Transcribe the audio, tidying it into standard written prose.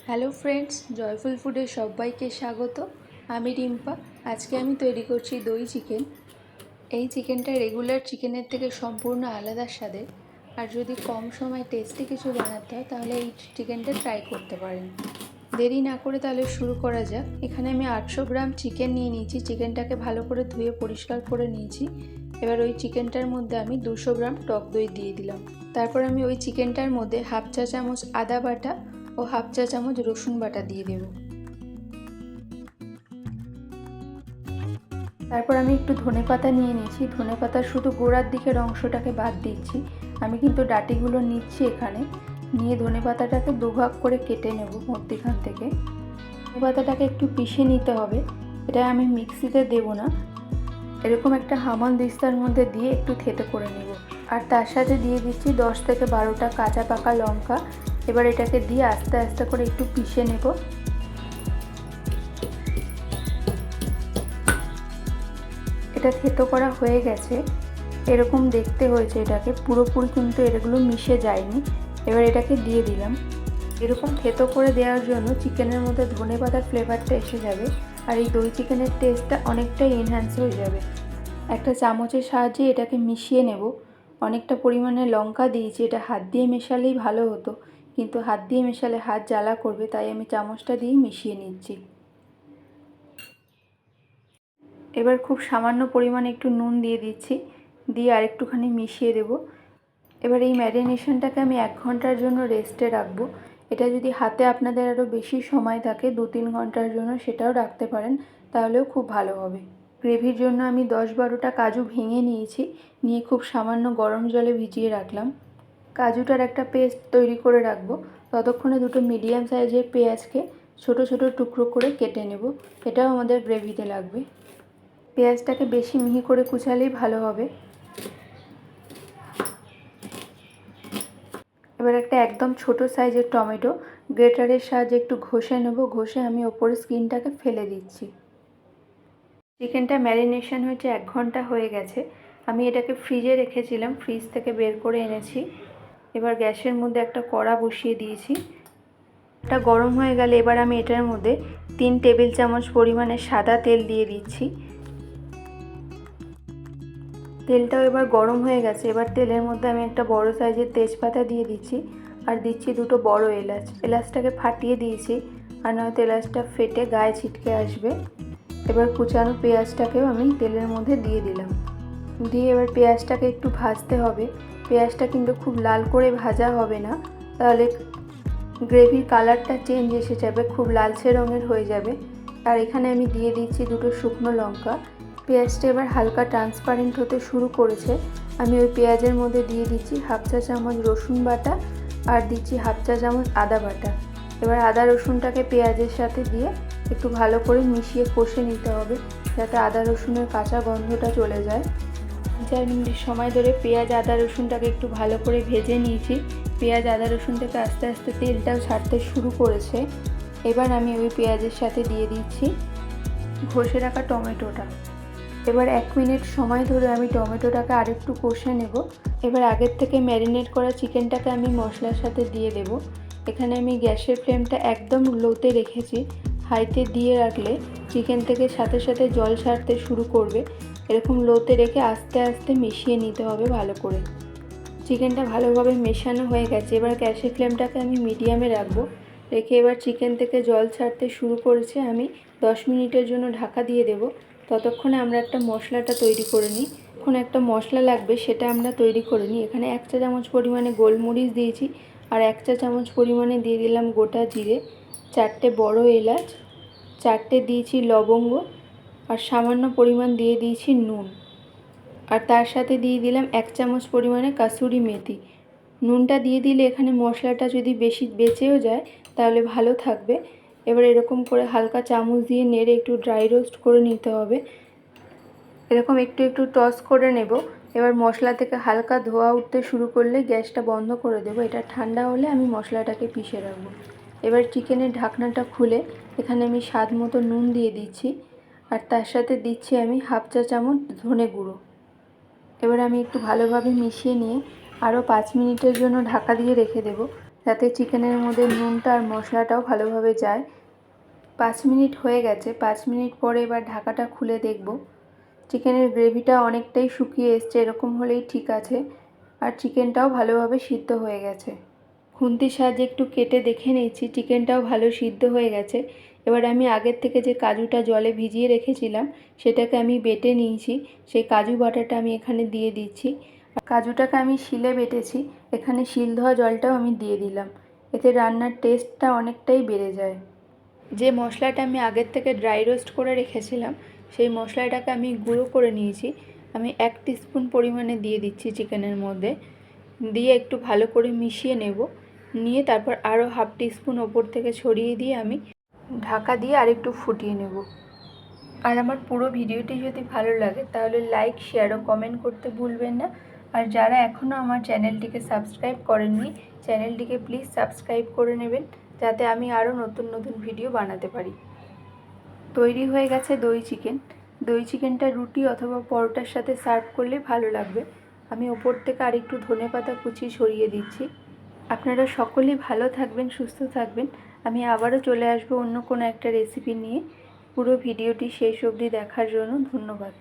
Hello friends, joyful ফুডে সবাইকে স্বাগত। আমি রিম্পা। আজকে আমি তৈরি করছি দই চিকেন। এই চিকেনটা রেগুলার চিকেনের থেকে সম্পূর্ণ আলাদা স্বাদের। আর যদি কম সময় টেস্টি কিছু বানাতে হয় তাহলে এই চিকেনটা ট্রাই করতে পারেন। দেরি না করে তাহলে শুরু করা যাক। এখানে আমি 800 গ্রাম চিকেন নিয়ে নিয়েছি। চিকেনটাকে ভালো করে ধুয়ে পরিষ্কার করে নিয়েছি। এবার ওই চিকেনটার মধ্যে আমি 200 গ্রাম টক দই দিয়ে দিলাম। তারপর আমি ওই চিকেনটার মধ্যে হাফ চা চামচ আদা বাটা ও হাফ চা চামচ রসুন বাটা দিয়ে দেব। তারপর আমি একটু ধনেপাতা নিয়ে নিয়েছি। ধনেপাতার শুধু গোড়ার দিকের অংশটাকে বাদ দিচ্ছি। আমি কিন্তু ডাঁটিগুলো নিচ্ছি এখানে। নিয়ে ধনেপাতাটাকে দুভাগ করে কেটে নেব মধ্যিখান থেকে। ধনেপাতাটাকে একটু পিষে নিতে হবে। এটা আমি মিক্সিতে দেব না, এরকম একটা হামাল দিস্তার মধ্যে দিয়ে একটু থেতে করে নেব। আর তার সাথে দিয়ে দিচ্ছি 10 থেকে 12টা কাঁচা পাকা লঙ্কা। এবার এটাকে দিয়ে আস্তে আস্তে করে একটু পিষে নেব। এটা থেতো করা হয়ে গেছে, এরকম দেখতে হয়েছে। এটাকে পুরোপুরি কিন্তু এগুলো মিশে যায়নি। এবার এটাকে দিয়ে দিলাম। এরকম থেতো করে দেওয়ার জন্য চিকেনের মধ্যে ধনেপাতার ফ্লেভারটা এসে যাবে আর এই দই চিকেনের টেস্টটা অনেকটাই এনহ্যান্স হয়ে যাবে। একটা চামচের সাহায্যে এটাকে মিশিয়ে নেব। অনেকটা পরিমাণে লঙ্কা দিয়েছি, এটা হাত দিয়ে মেশালেই ভালো হতো, কিন্তু হাত দিয়ে মেশালে হাত জ্বালা করবে, তাই আমি চামচটা দিয়ে মিশিয়ে নিচ্ছি। এবার খুব সামান্য পরিমাণে একটু নুন দিয়ে দিচ্ছি, দিয়ে আরেকটুখানি মিশিয়ে দেব। এবার এই ম্যারিনেশনটাকে আমি 1 ঘন্টার জন্য রেস্টে রাখবো। এটা যদি হাতে আপনাদের আরও বেশি সময় থাকে 2-3 ঘন্টার জন্য সেটাও রাখতে পারেন, তাহলেও খুব ভালো হবে। গ্রেভির জন্য আমি 10-12টা কাজু ভেঙে নিয়েছি, নিয়ে খুব সামান্য গরম জলে ভিজিয়ে রাখলাম। কাজুটার একটা পেস্ট তৈরি করে রাখবো। ততক্ষণে দুটো মিডিয়াম সাইজের পেঁয়াজকে ছোট ছোট টুকরো করে কেটে নেব। এটাও আমাদের গ্রেভিতে লাগবে। পেঁয়াজটাকে বেশি মিহি করে কুচালেই ভালো হবে। এবার একটা একদম ছোট সাইজের টমেটো গ্রেটারের সাহায্যে একটু ঘষে নেব। ঘষে আমি ওপরের স্কিনটাকে ফেলে দিচ্ছি। চিকেনটা ম্যারিনেশন হয়েছে 1 ঘন্টা হয়ে গেছে। আমি এটাকে ফ্রিজে রেখেছিলাম, ফ্রিজ থেকে বের করে এনেছি। এবার গ্যাসের মধ্যে একটা কড়া বসিয়ে দিয়েছি। এটা গরম হয়ে গেলে এবার আমি এটার মধ্যে 3 টেবিল চামচ পরিমাণে সাদা তেল দিয়ে দিচ্ছি। তেলটাও এবার গরম হয়ে গেছে। এবার তেলের মধ্যে আমি একটা বড় সাইজের তেজপাতা দিয়ে দিচ্ছি আর দিচ্ছি দুটো বড় এলাচ। এলাচটাকে ফাটিয়ে দিয়েছি, আর নয়তো এলাচটা ফেটে গায়ে ছিটকে আসবে। এবার কুচানো পেঁয়াজটাকেও আমি তেলের মধ্যে দিয়ে দিলাম। দিয়ে এবার পেঁয়াজটাকে একটু ভাজতে হবে। পেঁয়াজটা কিন্তু খুব লাল করে ভাজা হবে না, তাহলে গ্রেভির কালারটা চেঞ্জ এসে যাবে, খুব লালচে রঙের হয়ে যাবে। আর এখানে আমি দিয়ে দিচ্ছি দুটো শুকনো লঙ্কা। পেঁয়াজটা এবার হালকা ট্রান্সপারেন্ট হতে শুরু করেছে। আমি ওই পেঁয়াজের মধ্যে দিয়ে দিচ্ছি হাফ চা চামচ রসুন বাটা আর দিচ্ছি হাফ চা চামচ আদা বাটা। এবার আদা রসুনটাকে পেঁয়াজের সাথে দিয়ে একটু ভালো করে মিশিয়ে কষে নিতে হবে, যাতে আদা রসুনের কাঁচা গন্ধটা চলে যায়। 4 মিনিট সময় ধরে পেঁয়াজ আদা রসুনটাকে একটু ভালো করে ভেজে নিয়েছি। পেঁয়াজ আদা রসুন থেকে আস্তে আস্তে তেলটাও ছাড়তে শুরু করেছে। এবার আমি ওই পেঁয়াজের সাথে দিয়ে দিচ্ছি ঘষে রাখা টমেটোটা। এবার 1 মিনিট সময় ধরে আমি টমেটোটাকে আরেকটু কষে নেব। এবার আগের থেকে ম্যারিনেট করা চিকেনটাকে আমি মশলার সাথে দিয়ে দেব। এখানে আমি গ্যাসের ফ্লেমটা একদম লোতে রেখেছি। হাইতে দিয়ে রাখলে চিকেন থেকে সাথে সাথে জল ছাড়তে শুরু করবে। এরকম লোতে রেখে আস্তে আস্তে মিশিয়ে নিতে হবে ভালো করে। চিকেনটা ভালোভাবে মেশানো হয়ে গেছে। এবার গ্যাসের ফ্লেমটাকে আমি মিডিয়ামে রাখবো। রেখে এবার চিকেন থেকে জল ছাড়তে শুরু করেছে, আমি 10 মিনিটের জন্য ঢাকা দিয়ে দেব। ততক্ষণে আমরা একটা মশলাটা তৈরি করে নিই। এখন একটা মশলা লাগবে, সেটা আমরা তৈরি করে নিই। এখানে 1 চা চামচ পরিমাণে গোলমরিচ দিয়েছি আর 1 চা চামচ পরিমাণে দিয়ে দিলাম গোটা জিরে, 4টে বড় এলাচ, 4টে দিয়েছি লবঙ্গ আর সামান্য পরিমাণ দিয়ে দিয়েছি নুন। আর তার সাথে দিয়ে দিলাম 1 চামচ পরিমাণে কাসুরি মেথি। নুনটা দিয়ে দিলে এখানে মশলাটা যদি বেশি বেঁচেও যায় তাহলে ভালো থাকবে। এবার এরকম করে হালকা চামচ দিয়ে নেড়ে একটু ড্রাই রোস্ট করে নিতে হবে। এরকম একটু একটু টস করে নেব। এবার মশলা থেকে হালকা ধোঁয়া উঠতে শুরু করলে গ্যাসটা বন্ধ করে দেবো। এটা ঠান্ডা হলে আমি মশলাটাকে পিষে রাখবো। এবার চিকেনের ঢাকনাটা খুলে এখানে আমি স্বাদ মতো নুন দিয়ে দিচ্ছি আর তার সাথে দিচ্ছি আমি হাফ চা চামচ ধনে গুঁড়ো। এবার আমি একটু ভালোভাবে মিশিয়ে নিয়ে আরও 5 মিনিটের জন্য ঢাকা দিয়ে রেখে দেব। যাতে চিকেনের মধ্যে নুনটা আর মশলাটাও ভালোভাবে যায়। 5 মিনিট হয়ে গেছে। 5 মিনিট পরে এবার ঢাকাটা খুলে দেখব। চিকেনের গ্রেভিটা অনেকটাই শুকিয়ে এসছে, এরকম হলেই ঠিক আছে। আর চিকেনটাও ভালোভাবে সিদ্ধ হয়ে গেছে। খুন্তির সাহায্যে একটু কেটে দেখে নিচ্ছি চিকেনটাও ভালো সিদ্ধ হয়ে গেছে। এবার আমি আগের থেকে যে কাজুটা জলে ভিজিয়ে রেখেছিলাম সেটাকে আমি বেটে নিয়েছি। সেই কাজু বাটাটা আমি এখানে দিয়ে দিচ্ছি। কাজুটাকে আমি শিলে বেটেছি, এখানে শিল ধোয়া জলটাও আমি দিয়ে দিলাম। এতে রান্নার টেস্টটা অনেকটাই বেড়ে যায়। যে মশলাটা আমি আগের থেকে ড্রাই রোস্ট করে রেখেছিলাম সেই মশলাটাকে আমি গুঁড়ো করে নিয়েছি। আমি 1 টিস্পুন পরিমাণে দিয়ে দিচ্ছি চিকেনের মধ্যে, দিয়ে একটু ভালো করে মিশিয়ে নেব। নিয়ে তারপর আরও 1/2 টিস্পুন ওপর থেকে ছড়িয়ে দিয়ে আমি ঢাকা দিয়ে আরেকটু ফুটিয়ে নেব। আর আমার পুরো ভিডিওটি যদি ভালো লাগে তাহলে লাইক, শেয়ার ও কমেন্ট করতে ভুলবেন না। আর যারা এখনও আমার চ্যানেলটিকে সাবস্ক্রাইব করেননি, চ্যানেলটিকে প্লিজ সাবস্ক্রাইব করে নেবেন, যাতে আমি আরও নতুন নতুন ভিডিও বানাতে পারি। তৈরি হয়ে গেছে দই চিকেন। দই চিকেনটা রুটি অথবা পরোটার সাথে সার্ভ করলে ভালো লাগবে। আমি ওপর থেকে আরেকটু ধনেপাতা কুচি ছড়িয়ে দিচ্ছি। আপনারা সকলেই ভালো থাকবেন, সুস্থ থাকবেন। আমি আবারও চলে আসবো অন্য কোনো একটা রেসিপি নিয়ে। পুরো ভিডিওটি শেষ অবধি দেখার জন্য ধন্যবাদ।